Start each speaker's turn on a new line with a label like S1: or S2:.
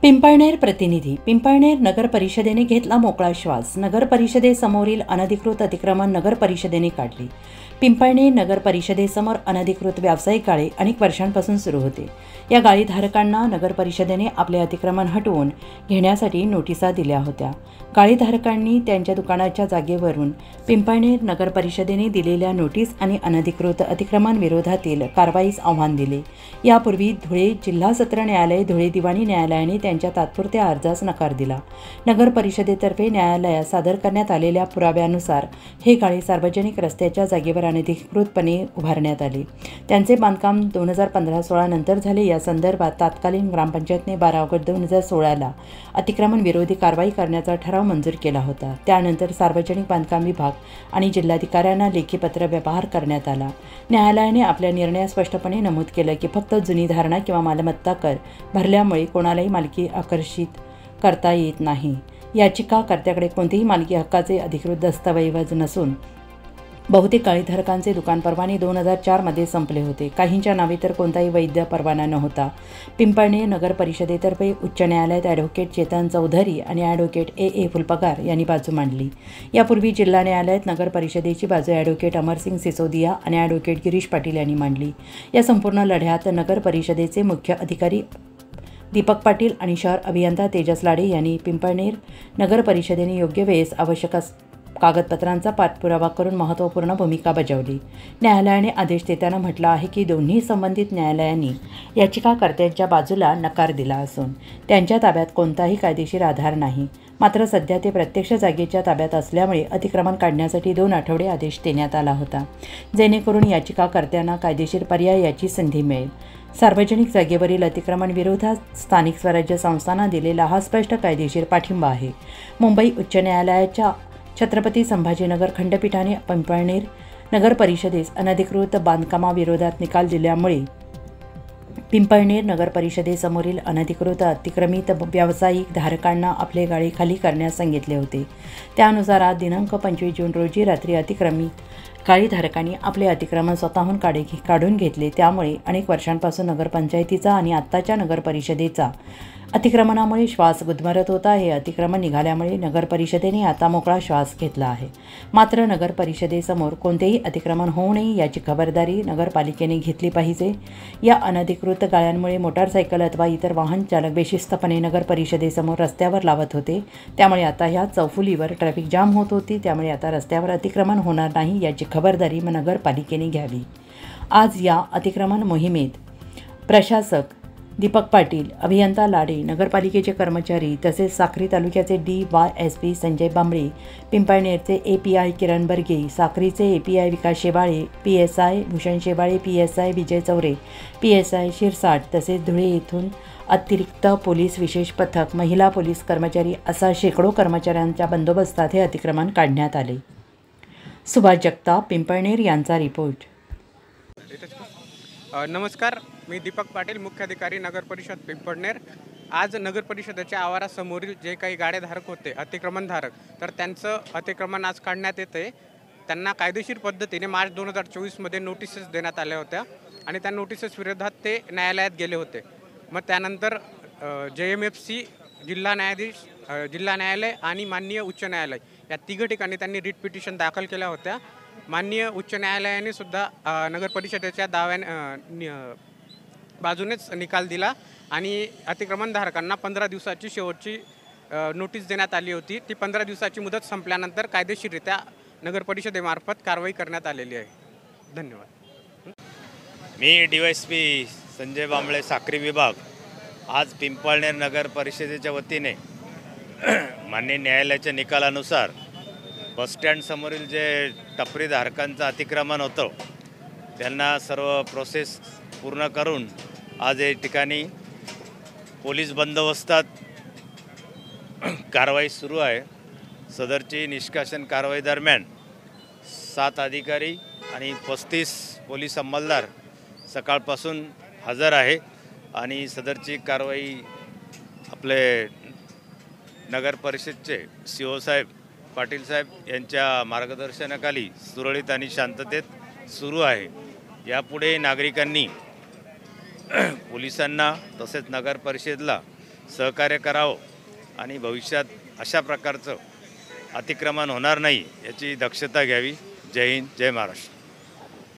S1: पिंपळनेर प्रतिनिधी. पिंपळनेर नगर परिषदेने घेतला मोकळा श्वास. नगर परिषदेसमोरील अनधिकृत अतिक्रमण नगर परिषदेने काढली. पिंपळनेर नगर परिषदेसमोर अनधिकृत व्यावसायिक गाळे अनेक वर्षांपासून सुरू होते. या गाळीधारकांना नगर परिषदेने आपले अतिक्रमण हटवून घेण्यासाठी नोटिसा दिल्या होत्या. गाळीधारकांनी त्यांच्या दुकानाच्या जागेवरून पिंपळनेर नगर परिषदेने दिलेल्या नोटीस आणि अनधिकृत अतिक्रमण विरोधातील कारवाईस आव्हान दिले. यापूर्वी धुळे जिल्हा सत्र न्यायालय, धुळे दिवाणी न्यायालयाने त्यांच्या तात्पुरत्या अर्जास नकार दिला. नगर परिषदेतर्फे न्यायालयात सादर करण्यात आलेल्या पुराव्यानुसार हे गाळे सार्वजनिक रस्त्याच्या जागेवर अनधिकृतपणे उभारण्यात आले. त्यांचे बांधकाम 2015-16 नंतर झाले. या संदर्भात तत्कालीन ग्रामपंचायतने 12 ऑगस्ट 2016ला अतिक्रमण विरोधी कारवाई करण्याचा ठराव मंजूर केला होता. त्यानंतर सार्वजनिक बांधकाम विभाग आणि जिल्हाधिकाऱ्यांना लेखी पत्र व्यवहार करण्यात आला. न्यायालयाने आपल्या निर्णयात स्पष्टपणे नमूद केलं की फक्त जुनी धारणा किंवा मालमत्ता कर भरल्यामुळे कोणालाही मालकी आकर्षित करता येत नाही. याचिकाकर्त्याकडे कोणतेही मालकी हक्काचे अधिकृत दस्तऐवज नसून बहुतेक गाळीधारकांचे दुकान परवाने 2004 मध्ये संपले होते. काहींच्या नावे तर कोणताही वैध परवाना नव्हता. पिंपळनेर नगर परिषदेतर्फे उच्च न्यायालयात ॲडव्होकेट चेतन चौधरी आणि ॲडव्होकेट ए फुलपगार यांनी बाजू मांडली. यापूर्वी जिल्हा न्यायालयात नगर परिषदेची बाजू ॲडव्होकेट अमरसिंग सिसोदिया आणि ॲडव्होकेट गिरीश पाटील यांनी मांडली. या संपूर्ण लढ्यात नगर परिषदेचे मुख्य अधिकारी दीपक पाटील आणि शहर अभियंता तेजस लाडे यांनी पिंपळनेर नगर परिषदेने योग्य वेळेस आवश्यक कागदपत्रांचा पाठपुरावा करून महत्त्वपूर्ण भूमिका बजावली. न्यायालयाने आदेश देताना म्हटलं आहे की दोन्ही संबंधित न्यायालयांनी याचिकाकर्त्यांच्या बाजूला नकार दिला असून त्यांच्या ताब्यात कोणताही कायदेशीर आधार नाही. मात्र सध्या ते प्रत्यक्ष जागेच्या ताब्यात असल्यामुळे अतिक्रमण काढण्यासाठी 2 आठवडे आदेश देण्यात आला होता, जेणेकरून याचिकाकर्त्यांना कायदेशीर पर्याय याची संधी मिळेल. सार्वजनिक जागेवरील अतिक्रमण विरोधात स्थानिक स्वराज्य संस्थांना दिलेला हा स्पष्ट कायदेशीर पाठिंबा आहे. मुंबई उच्च न्यायालयाच्या छत्रपती संभाजीनगर खंडपीठाने पिंपळनेर नगर परिषदेस अनधिकृत बांधकामाविरोधात निकाल दिल्यामुळे पिंपळनेर नगर परिषदेसमोरील अनधिकृत अतिक्रमित व्यावसायिक धारकांना आपले गाळे खाली करण्यास सांगितले होते. त्यानुसार आज दिनांक 25 जून रोजी रात्री अतिक्रमित गाळीधारकांनी आपले अतिक्रमण स्वतःहून काढून घेतले. त्यामुळे अनेक वर्षांपासून नगरपंचायतीचा आणि आत्ताच्या नगर परिषदेचा अतिक्रमणामुळे श्वास गुदमरत होता. हे अतिक्रमण निघाल्यामुळे नगर परिषदेने आता मोकळा श्वास घेतला आहे. मात्र नगर परिषदेसमोर कोणतेही अतिक्रमण होऊ नये याची खबरदारी नगरपालिकेने घेतली पाहिजे. या अनधिकृत गाळ्यांमुळे मोटारसायकल अथवा इतर वाहन चालक बेशिस्तपणे नगर परिषदेसमोर रस्त्यावर लावत होते. त्यामुळे आता ह्या चौफुलीवर ट्रॅफिक जाम होत होती. त्यामुळे आता रस्त्यावर अतिक्रमण होणार नाही याची खबरदारी नगरपालिकेने घ्यावी. आज या अतिक्रमण मोहिमेत प्रशासक दीपक पाटील, अभियंता लाडे, नगरपालिकेचे कर्मचारी तसेच साक्री तालुक्याचे DYSP संजय बांबळे, पिंपळनेरचे API किरण बर्गे, साक्रीचे API विकास Shewale, PSI Bhushan Shewale, PSI Vijay Chaure, PSI Shirsat तसेच धुळे येथून अतिरिक्त पोलीस विशेष पथक, महिला पोलीस कर्मचारी असा शेकडो कर्मचाऱ्यांच्या बंदोबस्तात हे अतिक्रमण काढण्यात आले. सुभाष जगताप, पिंपळनेर यांचा रिपोर्ट.
S2: नमस्कार, मी दीपक पाटील, मुख्याधिकारी नगर परिषद पिंपळनेर. आज नगर परिषदेच्या आवारासमोरील जे काही गाडेधारक होते, अतिक्रमणधारक, तर त्यांचं अतिक्रमण आज काढण्यात येते. त्यांना कायदेशीर पद्धतीने मार्च 2024मध्ये नोटिसेस देण्यात आल्या होत्या आणि त्या नोटिसेस विरोधात ते न्यायालयात गेले होते. मग त्यानंतर JMFC, जिल्हा न्यायाधीश, जिल्हा न्यायालय आणि माननीय उच्च न्यायालय या 3 ठिकाणी त्यांनी रिट पिटिशन दाखल केल्या होत्या. माननीय उच्च न्यायालयाने सुद्धा नगर परिषदेच्या बाजूनेच निकाल दिला आणि अतिक्रमणधारकांना 15 दिवसाची शेवटची नोटीस देण्यात आली होती. ती 15 दिवसाची मुदत संपल्यानंतर कायदेशीररित्या नगर परिषदेमार्फत कारवाई करण्यात आलेली आहे. धन्यवाद.
S3: मी DYSP संजय बांबळे, साक्री विभाग. आज पिंपळनेर नगर परिषदेच्या वतीने माननीय न्यायालयाच्या निकालानुसार बसस्टँड समोरील जे टपरीधारकांचं अतिक्रमण होतं त्यांना सर्व प्रोसेस पूर्ण करून आज या ठिकाणी पोलीस बंदोबस्तात कारवाई सुरू आहे. सदरची निष्कासन कारवाई दरम्यान 7 अधिकारी आणि 35 पोलीस अंमलदार सकाळपासून हजर आहे आणि सदरची कारवाई आपले नगर परिषदचे CO साहेब, पाटील साहेब यांच्या मार्गदर्शनाखाली सुरळीत आणि शांततेत सुरू आहे. यापुढे नागरिकांनी पोलिसांना तसेच नगर परिषदेला सहकार्य करावं आणि भविष्यात अशा प्रकारचं अतिक्रमण होणार नाही याची दक्षता घ्यावी. जय हिंद, जय महाराष्ट्र.